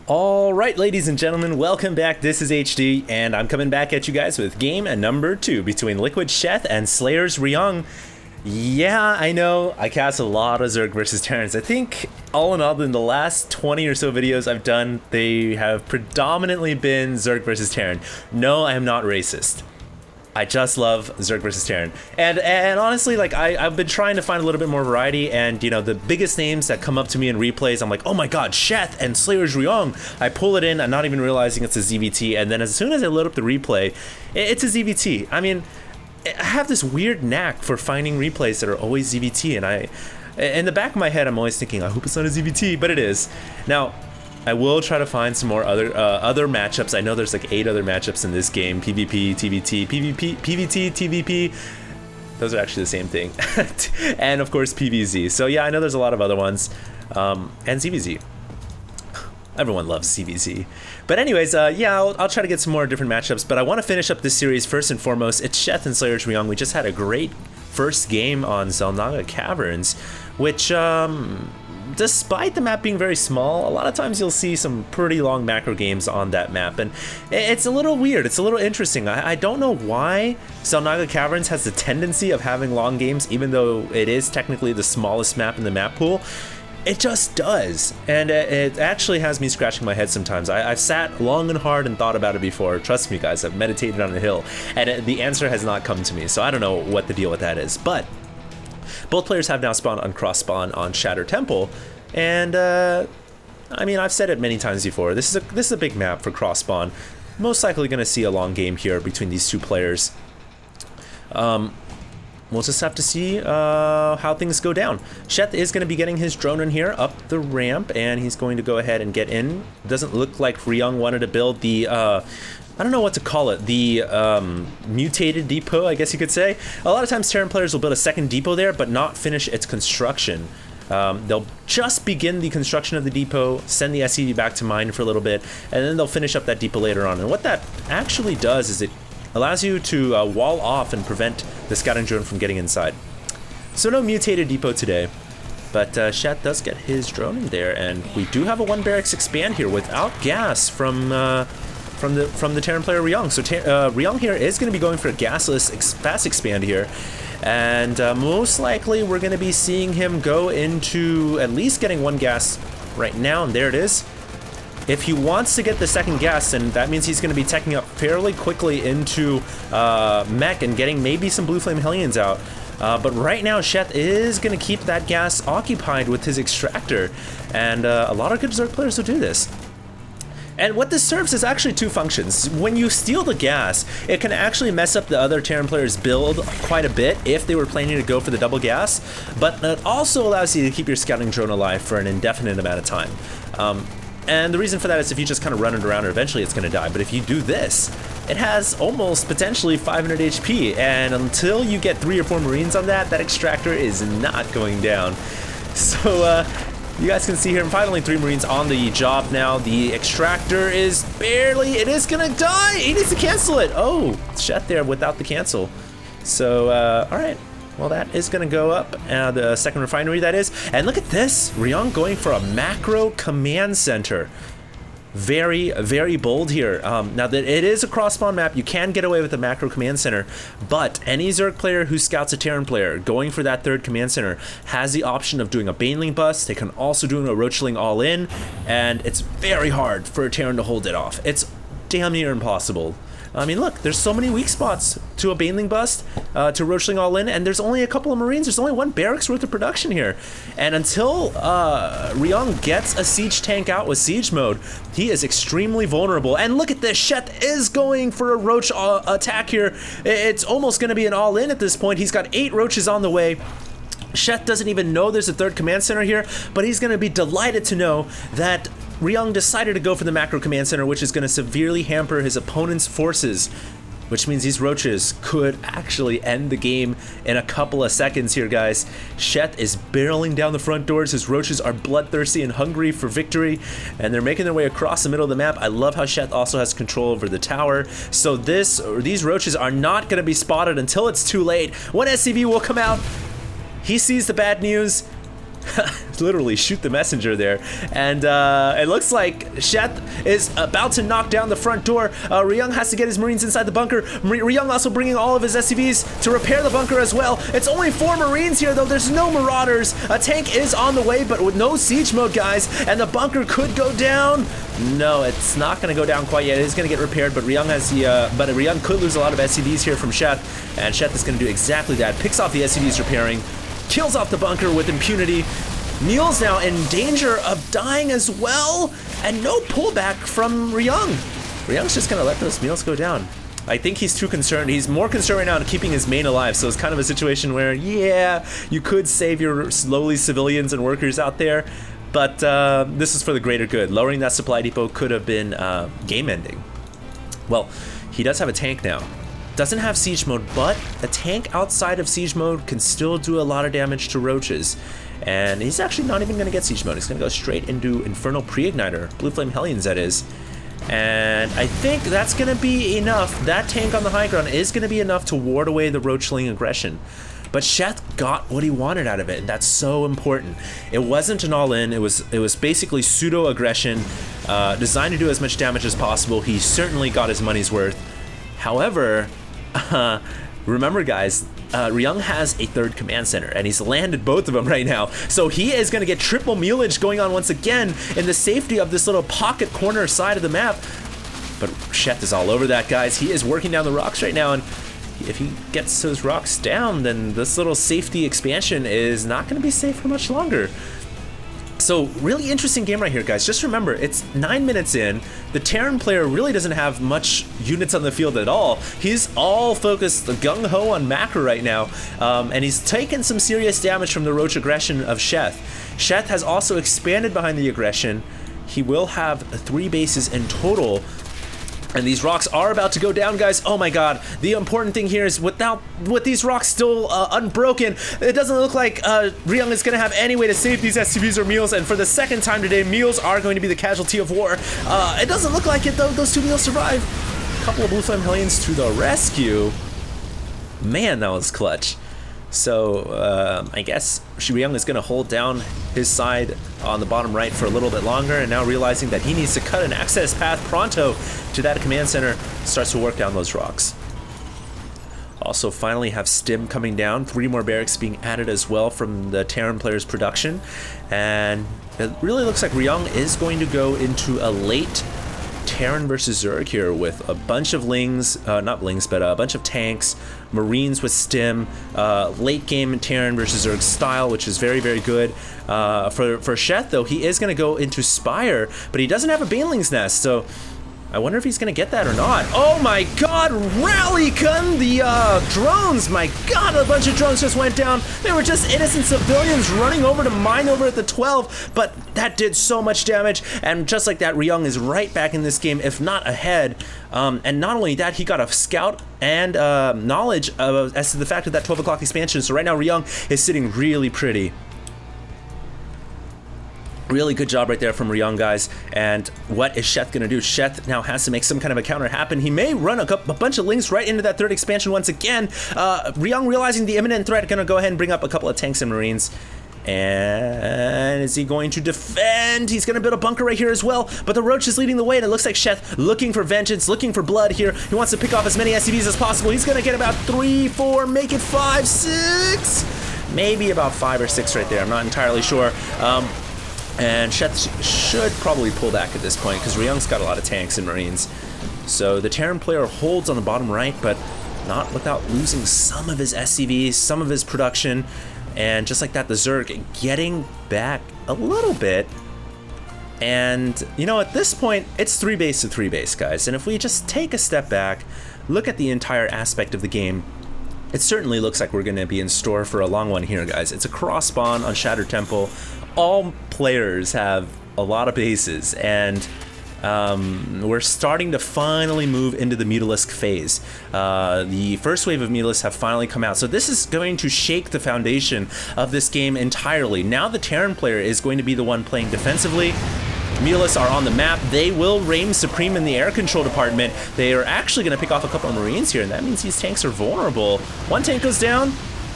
Alright, ladies and gentlemen, welcome back. This is HD, and I'm coming back at you guys with game number 2 between Liquid Sheth and Slayer's Ryung. Yeah, I know, I cast a lot of Zerg versus Terrans. I think, all in all, in the last 20 or so videos I've done, they have predominantly been Zerg versus Terran. No, I am not racist. I just love Zerg versus Terran. And honestly, like, I've been trying to find a little bit more variety, and, you know, the biggest names that come up to me in replays, I'm like, oh my god, Sheth and Slayer's Ryung. I pull it in, I'm not even realizing it's a ZVT, and then as soon as I load up the replay, it's a ZVT. I mean, I have this weird knack for finding replays that are always ZVT, and in the back of my head, I'm always thinking, I hope it's not a ZVT, but it is. Now, I will try to find some more other matchups. I know there's like 8 other matchups in this game. PvP, TVT, PvP, PvT, TVP. Those are actually the same thing. And of course PvZ. So yeah, I know there's a lot of other ones. And ZVZ. Everyone loves CVZ. But anyways, yeah, I'll try to get some more different matchups. But I want to finish up this series first and foremost. It's Sheth and Slayer's Ryung. We just had a great first game on Xel'Naga Caverns, which despite the map being very small, a lot of times you'll see some pretty long macro games on that map, and it's a little weird, it's a little interesting. I don't know why Xel'Naga Caverns has the tendency of having long games, even though it is technically the smallest map in the map pool. It just does, and it actually has me scratching my head sometimes. I've sat long and hard and thought about it before. Trust me, guys, I've meditated on a hill, and the answer has not come to me, so I don't know what the deal with that is. But both players have now spawned on cross spawn on Shatter Temple, and I mean, I've said it many times before. This is a big map for cross spawn. Most likely going to see a long game here between these two players. We'll just have to see how things go down. Sheth is going to be getting his drone in here up the ramp, and he's going to go ahead and get in. Doesn't look like Ryung wanted to build the I don't know what to call it, the mutated depot, I guess you could say. A lot of times Terran players will build a second depot there, but not finish its construction. They'll just begin the construction of the depot, send the SCV back to mine for a little bit, and then they'll finish up that depot later on. And what that actually does is it allows you to wall off and prevent the scouting drone from getting inside. So no mutated depot today, but Sheth does get his drone in there, and we do have a 1 barracks expand here without gas from the Terran player Ryung. So Ryung here is going to be going for a gasless fast expand here, and most likely we're going to be seeing him go into at least getting 1 gas right now, and there it is. If he wants to get the second gas, then that means he's going to be teching up fairly quickly into mech and getting maybe some Blue Flame Hellions out. But right now, Sheth is going to keep that gas occupied with his extractor, and a lot of good Zerg players will do this. And what this serves is actually 2 functions. When you steal the gas, it can actually mess up the other Terran player's build quite a bit if they were planning to go for the double gas, but it also allows you to keep your scouting drone alive for an indefinite amount of time. And the reason for that is if you just kind of run it around, eventually it's going to die. But if you do this, it has almost potentially 500 HP, and until you get 3 or 4 Marines on that, that extractor is not going down. So, you guys can see here, finally 3 Marines on the job now. The extractor is barely, it is gonna die! He needs to cancel it! Oh, Sheth there without the cancel. So, alright. Well, that is gonna go up, the second refinery that is. And look at this! Ryung going for a macro command center. Very, very bold here. Now that it is a cross-spawn map, you can get away with a macro command center, but any Zerg player who scouts a Terran player going for that 3rd command center has the option of doing a Baneling bust. They can also do a Roachling all-in, and it's very hard for a Terran to hold it off. It's damn near impossible. I mean, look, there's so many weak spots to a Baneling bust, to Roachling all in, and there's only a couple of Marines. There's only 1 barracks worth of production here. And until Ryung gets a siege tank out with siege mode, he is extremely vulnerable. And look at this, Sheth is going for a Roach attack here. It's almost going to be an all-in at this point. He's got 8 Roaches on the way. Sheth doesn't even know there's a 3rd command center here, but he's going to be delighted to know that Ryung decided to go for the macro command center, which is going to severely hamper his opponent's forces, which means these Roaches could actually end the game in a couple of seconds here, guys. Sheth is barreling down the front doors. His Roaches are bloodthirsty and hungry for victory, and they're making their way across the middle of the map. I love how Sheth also has control over the tower, so these Roaches are not going to be spotted until it's too late. One SCV will come out. He sees the bad news. literally shoot the messenger there. And it looks like Sheth is about to knock down the front door. Ryung has to get his Marines inside the bunker. Ryung also bringing all of his SCVs to repair the bunker as well. It's only 4 Marines here though. There's no Marauders. A tank is on the way, but with no siege mode, guys. And the bunker could go down. No, it's not going to go down quite yet. It is going to get repaired, but Ryung has the, Ryung could lose a lot of SCVs here from Sheth, and Sheth is going to do exactly that. Picks off the SCVs repairing, kills off the bunker with impunity. Meal's now in danger of dying as well, and no pullback from Ryung. Ryung's just going to let those Meals go down. I think he's too concerned. He's more concerned right now in keeping his main alive, so it's kind of a situation where, yeah, you could save your lowly civilians and workers out there, but this is for the greater good. Lowering that supply depot could have been game-ending. Well, he does have a tank now. Doesn't have siege mode, but a tank outside of siege mode can still do a lot of damage to roaches. And he's actually not even going to get siege mode. He's going to go straight into Infernal Pre-Igniter, Blue Flame Hellions that is. And I think that's going to be enough. That tank on the high ground is going to be enough to ward away the roachling aggression. But Sheth got what he wanted out of it, and that's so important. It wasn't an all-in. It was basically pseudo-aggression, designed to do as much damage as possible. He certainly got his money's worth. However, remember guys, Ryung has a 3rd command center, and he's landed both of them right now. So he is going to get triple mealage going on once again in the safety of this little pocket corner side of the map. But Sheth is all over that, guys. He is working down the rocks right now, and if he gets those rocks down, then this little safety expansion is not going to be safe for much longer. So really interesting game right here, guys. Just remember, it's 9 minutes in. The Terran player really doesn't have much units on the field at all. He's all focused gung-ho on Macro right now, and he's taken some serious damage from the roach aggression of Sheth. Sheth has also expanded behind the aggression. He will have 3 bases in total. And these rocks are about to go down, guys. Oh my god. The important thing here is with these rocks still unbroken, it doesn't look like Ryung is going to have any way to save these SCVs or Meals. And for the 2nd time today, Meals are going to be the casualty of war. It doesn't look like it, though. Those 2 Meals survive. A couple of Blue Flame Hellions to the rescue. Man, that was clutch. So I guess Ryung is going to hold down his side on the bottom right for a little bit longer, and now realizing that he needs to cut an access path pronto to that command center, starts to work down those rocks. Also finally have Stim coming down, 3 more barracks being added as well from the Terran players' production, and it really looks like Ryung is going to go into a late Terran versus Zerg here with a bunch of Lings, not Lings, but a bunch of tanks, Marines with Stim, late game Terran versus Zerg style, which is very, very good. For Sheth, though, he is going to go into Spire, but he doesn't have a Baneling's Nest, so I wonder if he's going to get that or not. Oh my god, rally gun the drones! My god, a bunch of drones just went down. They were just innocent civilians running over to mine over at the 12, but that did so much damage, and just like that, Ryung is right back in this game, if not ahead. And not only that, he got a scout and knowledge as to the fact of that 12 o'clock expansion, so right now Ryung is sitting really pretty. Really good job right there from Ryung, guys. And what is Sheth gonna do? Sheth now has to make some kind of a counter happen. He may run a bunch of links right into that 3rd expansion once again. Ryung, realizing the imminent threat, gonna go ahead and bring up a couple of tanks and Marines. And is he going to defend? He's going to build a bunker right here as well, but the Roach is leading the way, and it looks like Sheth looking for vengeance, looking for blood here. He wants to pick off as many SCVs as possible. He's going to get about 3, 4, make it 5, 6, maybe about 5 or 6 right there. I'm not entirely sure. And Sheth should probably pull back at this point because Ryung's got a lot of tanks and Marines. So the Terran player holds on the bottom right, but not without losing some of his SCVs, some of his production. And just like that, the Zerg getting back a little bit. And, you know, at this point, it's 3 base to 3 base, guys. And if we just take a step back, look at the entire aspect of the game, it certainly looks like we're going to be in store for a long one here, guys. It's a cross spawn on Shattered Temple. All players have a lot of bases, and we're starting to finally move into the Mutalisk phase. The first wave of Mutalisks have finally come out, so this is going to shake the foundation of this game entirely. Now the Terran player is going to be the one playing defensively. Mutalisks are on the map. They will reign supreme in the air control department. They are actually going to pick off a couple of Marines here, and that means these tanks are vulnerable. One tank goes down.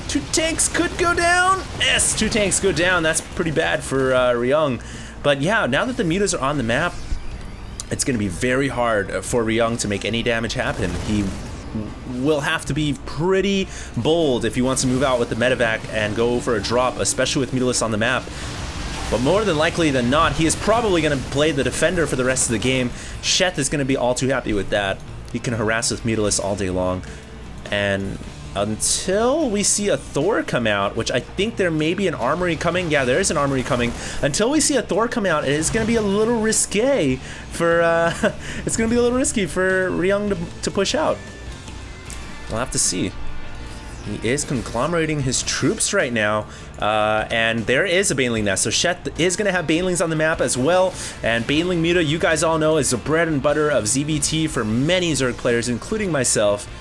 2 tanks could go down. Yes, 2 tanks go down. That's pretty bad for Ryung. But yeah, now that the mutas are on the map, it's going to be very hard for Ryung to make any damage happen. He will have to be pretty bold if he wants to move out with the medevac and go for a drop, especially with mutalist on the map. But more than likely than not, he is probably going to play the defender for the rest of the game. Sheth is going to be all too happy with that. He can harass with mutalist all day long. And until we see a Thor come out, which I think there may be an armory coming. Yeah, there is an armory coming. Until we see a Thor come out, it is going to be a little risque for it's going to be a little risky for Ryung to push out. We'll have to see. He is conglomerating his troops right now, and there is a Baneling nest. So Sheth is going to have Banelings on the map as well, and Baneling Muta, you guys all know, is the bread and butter of ZVT for many Zerg players, including myself.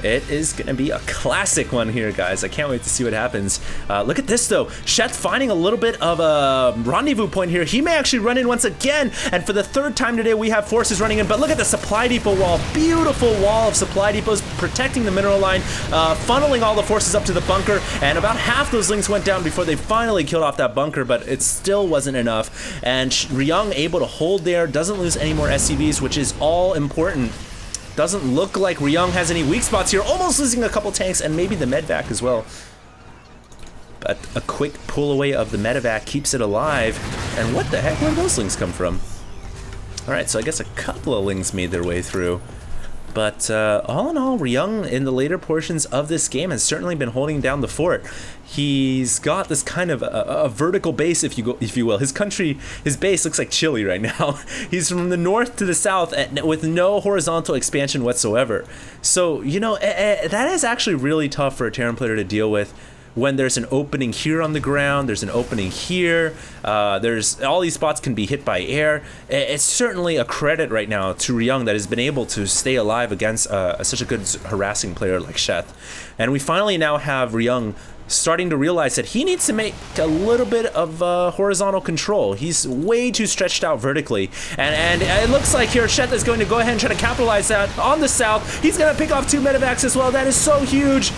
It is going to be a classic one here, guys. I can't wait to see what happens. Look at this, though. Sheth finding a little bit of a rendezvous point here. He may actually run in once again, and for the 3rd time today, we have forces running in. But look at the supply depot wall. Beautiful wall of supply depots protecting the mineral line, funneling all the forces up to the bunker, and about half those links went down before they finally killed off that bunker, but it still wasn't enough. And Ryung able to hold there, doesn't lose any more SCVs, which is all important. Doesn't look like Ryung has any weak spots here. Almost losing a couple tanks and maybe the medvac as well. But a quick pull away of the medevac keeps it alive. And what the heck? Where did those links come from? Alright, so I guess a couple of links made their way through. But all in all, Ryung in the later portions of this game has certainly been holding down the fort. He's got this kind of a vertical base, if you will. His base looks like Chile right now. He's from the north to the south with no horizontal expansion whatsoever. So, you know, that is actually really tough for a Terran player to deal with. When there's an opening here on the ground, there's an opening here, there's all these spots can be hit by air. It's certainly a credit right now to Ryung that has been able to stay alive against such a good harassing player like Sheth. And we finally now have Ryung starting to realize that he needs to make a little bit of horizontal control. He's way too stretched out vertically. And it looks like here Sheth is going to go ahead and try to capitalize that on the south. He's going to pick off 2 medevacs as well. That is so huge.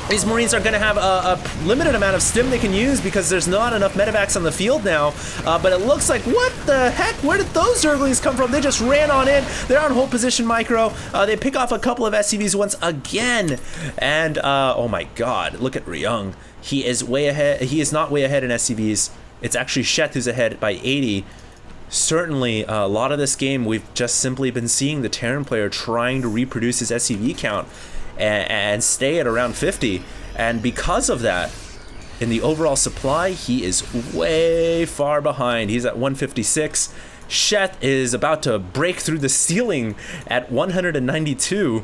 These Marines are going to have a limited amount of stim they can use because there's not enough medevacs on the field now. But it looks like, what the heck? Where did those Zerglings come from? They just ran on in. They're on hold position micro. They pick off a couple of SCVs once again. And, oh my god, look at Ryung. He is way ahead. He is not way ahead in SCVs. It's actually Sheth who's ahead by 80. Certainly, a lot of this game, we've just simply been seeing the Terran player trying to reproduce his SCV count and stay at around 50, and because of that, in the overall supply, he is way far behind. He's at 156. Sheth is about to break through the ceiling at 192.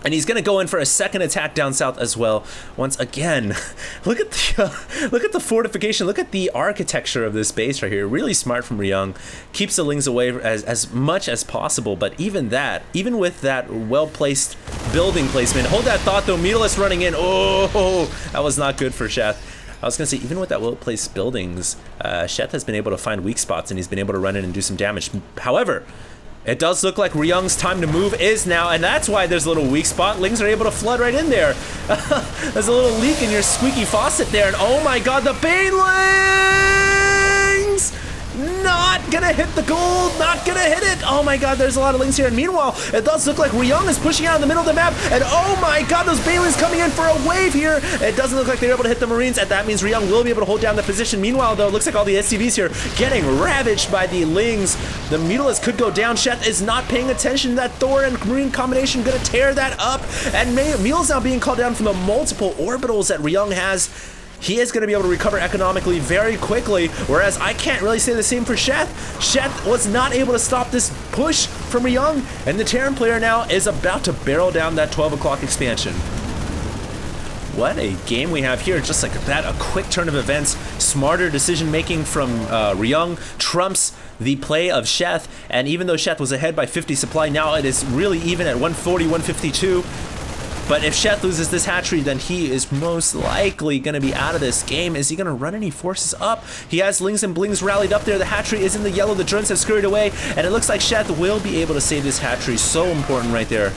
And he's gonna go in for a second attack down south as well. Once again, look at the fortification. Look at the architecture of this base right here. Really smart from Ryung. Keeps the Lings away as much as possible. But even with that well-placed building placement, hold that thought though. Mutalist running in. Oh, that was not good for Sheth. I was gonna say, even with that well-placed buildings, Sheth has been able to find weak spots and he's been able to run in and do some damage. However, it does look like Ryung's time to move is now, and that's why there's a little weak spot. Lings are able to flood right in there. There's a little leak in your squeaky faucet there, and oh my god, the Banelings! Not gonna hit the gold, not gonna hit it. Oh my god, there's a lot of Lings here, and meanwhile, it does look like Ryung is pushing out in the middle of the map, and oh my god, those Banelings coming in for a wave here. It doesn't look like they're able to hit the Marines, and that means Ryung will be able to hold down the position. Meanwhile, though, it looks like all the SCVs here getting ravaged by the Lings. The Mutalist could go down. Sheth is not paying attention. That Thor and Marine combination gonna tear that up, and Meal's now being called down from the multiple orbitals that Ryung has. He is going to be able to recover economically very quickly, whereas I can't really say the same for Sheth. Sheth was not able to stop this push from Ryung, and the Terran player now is about to barrel down that 12 o'clock expansion. What a game we have here, just like that, a quick turn of events, smarter decision making from Ryung trumps the play of Sheth, and even though Sheth was ahead by 50 supply, now it is really even at 140, 152. But if Sheth loses this hatchery, then he is most likely going to be out of this game. Is he going to run any forces up? He has Lings and Blings rallied up there. The hatchery is in the yellow. The drones have scurried away. And it looks like Sheth will be able to save this hatchery. So important right there.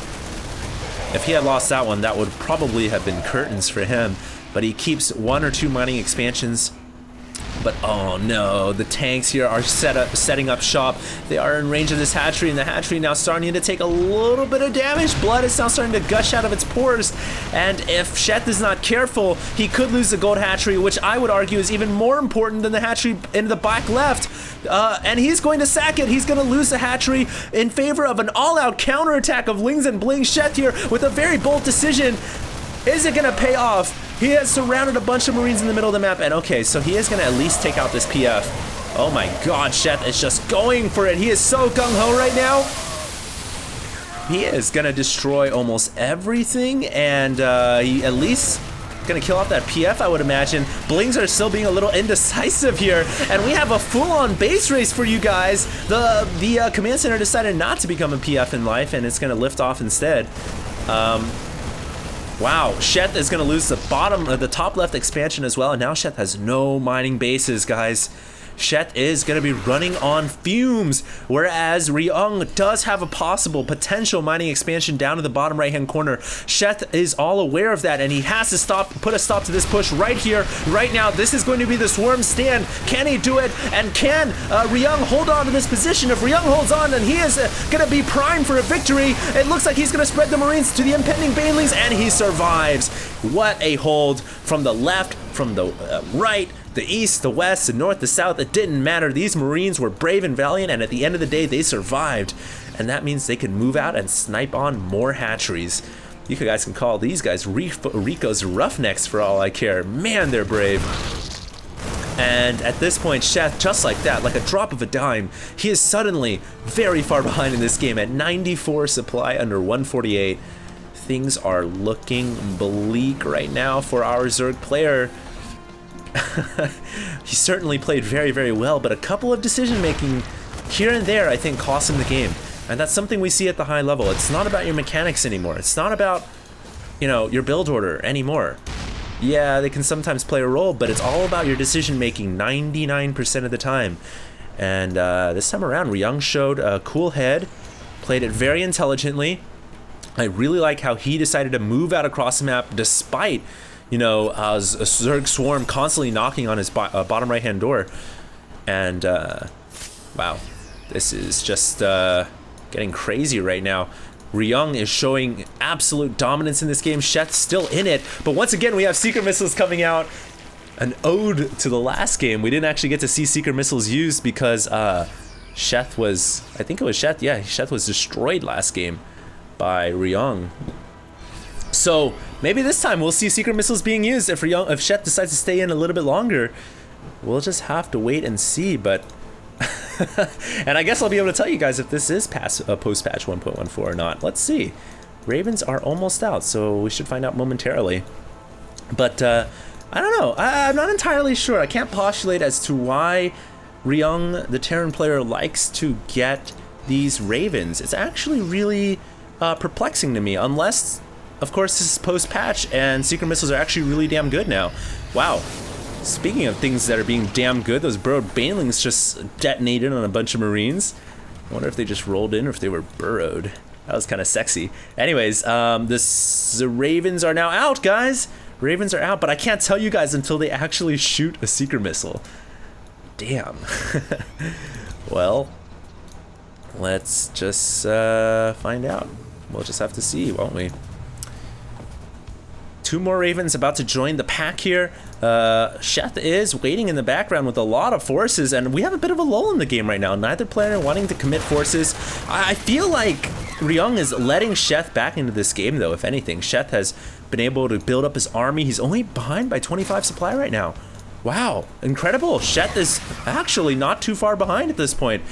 If he had lost that one, that would probably have been curtains for him. But he keeps 1 or 2 mining expansions. But oh no, the tanks here are setting up shop. They are in range of this hatchery, and the hatchery now starting to take a little bit of damage. Blood is now starting to gush out of its pores, and if Sheth is not careful, he could lose the gold hatchery, which I would argue is even more important than the hatchery in the back left. And he's going to sack it. He's going to lose the hatchery in favor of an all-out counterattack of Lings and Blings. Sheth here with a very bold decision. Is it going to pay off? He has surrounded a bunch of Marines in the middle of the map, and okay, so he is going to at least take out this PF. Oh my god, Sheth is just going for it. He is so gung-ho right now. He is going to destroy almost everything, and he at least going to kill off that PF, I would imagine. Blings are still being a little indecisive here, and we have a full-on base race for you guys. The command center decided not to become a PF in life, and it's going to lift off instead. Wow, Sheth is going to lose the top left expansion as well, and now Sheth has no mining bases, guys. Sheth is going to be running on fumes, whereas Ryung does have a possible potential mining expansion down to the bottom right-hand corner. Sheth is all aware of that, and he has to put a stop to this push right here, right now. This is going to be the swarm stand. Can he do it? And can Ryung hold on to this position? If Ryung holds on, then he is going to be primed for a victory. It looks like he's going to spread the Marines to the impending banelings, and he survives. What a hold from the left, from the right, the east, the west, the north, the south. It didn't matter. These Marines were brave and valiant, and at the end of the day, they survived. And that means they can move out and snipe on more hatcheries. You guys can call these guys Rico's Roughnecks for all I care. Man, they're brave. And at this point, Sheth, just like that, like a drop of a dime, he is suddenly very far behind in this game at 94 supply under 148. Things are looking bleak right now for our Zerg player. He certainly played very, very well, but a couple of decision making here and there, I think, cost him the game. And that's something we see at the high level. It's not about your mechanics anymore. It's not about, you know, your build order anymore. Yeah, they can sometimes play a role, but it's all about your decision making 99% of the time. And this time around, Ryung showed a cool head, played it very intelligently. I really like how he decided to move out across the map despite, you know, a Zerg swarm constantly knocking on his bottom right-hand door. And, wow, this is just getting crazy right now. Ryung is showing absolute dominance in this game. Sheth's still in it, but once again, we have Secret Missiles coming out. An ode to the last game. We didn't actually get to see Secret Missiles used because Sheth was, I think it was Sheth, yeah, Sheth was destroyed last game by Ryung. So maybe this time we'll see Secret Missiles being used if Sheth decides to stay in a little bit longer. We'll just have to wait and see, but and I guess I'll be able to tell you guys if this is post-patch 1.14 or not. Let's see. Ravens are almost out, so we should find out momentarily. But I don't know. I'm not entirely sure. I can't postulate as to why Ryung, the Terran player, likes to get these Ravens. It's actually really perplexing to me, unless, of course, this is post-patch and Secret Missiles are actually really damn good now. Wow. Speaking of things that are being damn good, those burrowed banelings just detonated on a bunch of Marines. I wonder if they just rolled in or if they were burrowed. That was kind of sexy. Anyways, the Ravens are now out, guys. Ravens are out, but I can't tell you guys until they actually shoot a Secret Missile. Damn. Well, let's just find out. We'll just have to see, won't we? 2 more Ravens about to join the pack here. Sheth is waiting in the background with a lot of forces, and we have a bit of a lull in the game right now. Neither player wanting to commit forces. I feel like Ryung is letting Sheth back into this game, though, if anything. Sheth has been able to build up his army. He's only behind by 25 supply right now. Wow, incredible. Sheth is actually not too far behind at this point.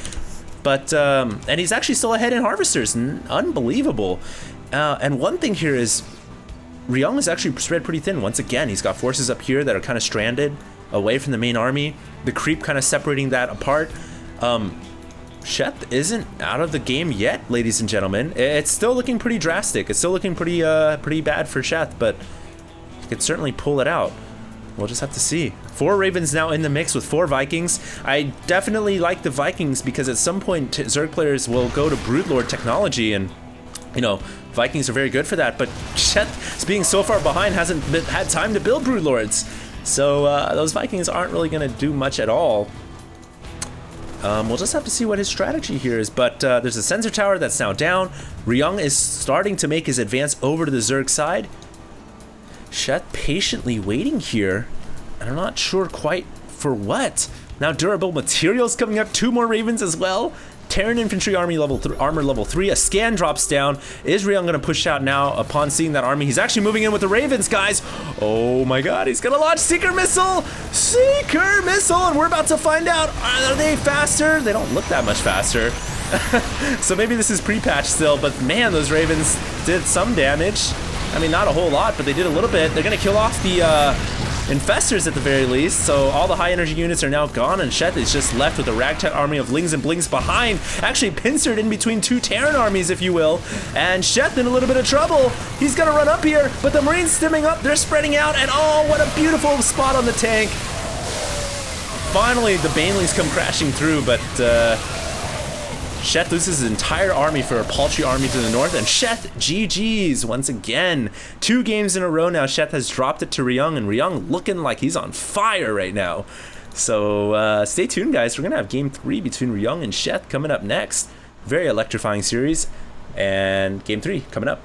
But, and he's actually still ahead in Harvesters. Unbelievable. And one thing here is, Ryung is actually spread pretty thin. Once again, he's got forces up here that are kind of stranded away from the main army. The creep kind of separating that apart. Sheth isn't out of the game yet, ladies and gentlemen. It's still looking pretty drastic. It's still looking pretty bad for Sheth, but he could certainly pull it out. We'll just have to see. 4 Ravens now in the mix with 4 Vikings. I definitely like the Vikings because at some point Zerg players will go to Broodlord technology, and you know, Vikings are very good for that, but Sheth, being so far behind, hasn't had time to build Broodlords. So those Vikings aren't really going to do much at all. We'll just have to see what his strategy here is, but there's a sensor tower that's now down. Ryung is starting to make his advance over to the Zerg side. Sheth patiently waiting here, and I'm not sure quite for what. Now durable materials coming up, 2 more Ravens as well. Terran infantry army armor level 3. A scan drops down. Is Ryung going to push out now upon seeing that army? He's actually moving in with the Ravens, guys. Oh my god, he's going to launch Seeker Missile! Seeker Missile! And we're about to find out, are they faster? They don't look that much faster. So maybe this is pre-patch still, but man, those Ravens did some damage. I mean, not a whole lot, but they did a little bit. They're going to kill off the infestors at the very least, so all the high energy units are now gone, and Sheth is just left with a ragtag army of Lings and Blings behind, actually pincered in between 2 Terran armies, if you will, and Sheth in a little bit of trouble. He's gonna run up here, but the Marines stimming up, they're spreading out, and oh, what a beautiful spot on the tank. Finally, the Banelings come crashing through, but Sheth loses his entire army for a paltry army to the north, and Sheth GG's once again. 2 games in a row now, Sheth has dropped it to Ryung, and Ryung looking like he's on fire right now. So stay tuned, guys. We're going to have game 3 between Ryung and Sheth coming up next. Very electrifying series, and game 3 coming up.